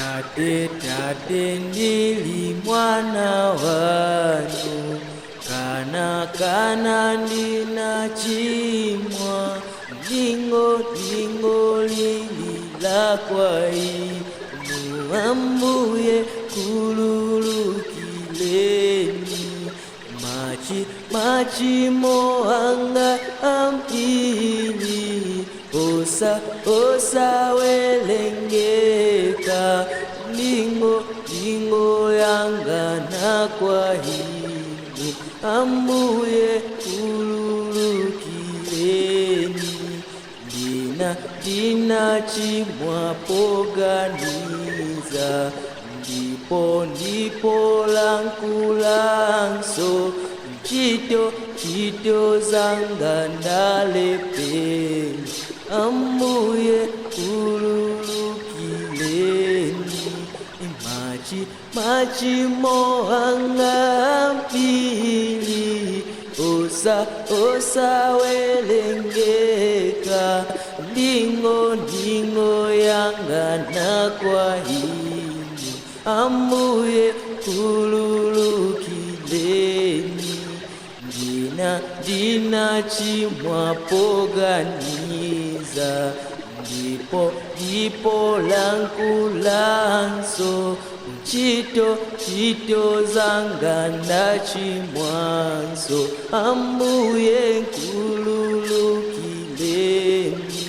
Tate ndili mwana wanu, kana ndinachimwa, lingo lilila kwa inu, Ambuye kululukileni, machimo anga ampili, osa welengeka, lingo yangana kwa hinu, Ambuye kululukileni, dina chimwa poganiza, ndipo lankulanso, chito zanga ndalepeni, Ambuye kululukileni, machimo anga ampili, osa welengeka, lingo yangana kwa hinu, Ambuye kululukileni, dina chimwa poganiza, ndipo lankulanso, chito zanga ndachimwanso, Ambuye kululukileni,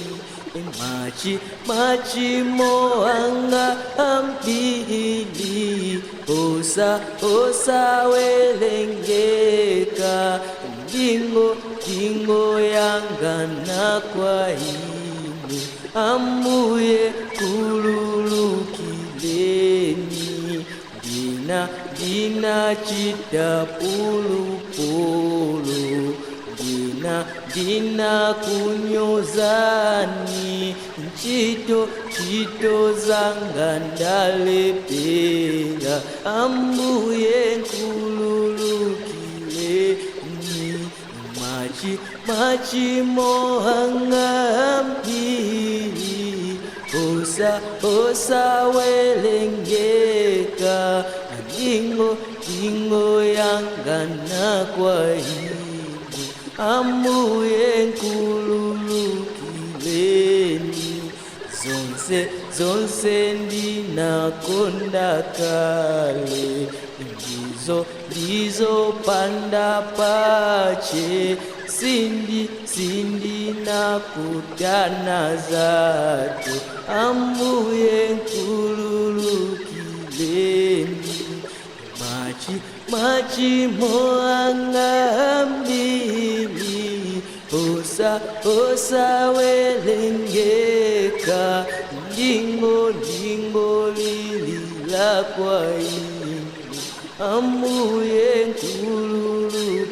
machimo anga ampili, osa welengeka, lingo yangana kwa hinu, Ambuye kululukileni, dina chita pulupulu, dina kunyozani, chito zanga ndalepera, Ambuye kululukileni, machimo anga ampili, osa welengeka, lingo yangana kwa hinu, Ambuye kululukileni, zonse ndinakonda kale, ndizo panda pache, sindi nakutana zato, Ambuye kululukileni, machimo anga ampili, osa welengeka, lingo lilila kwa hinu, Ambuye kululukileni.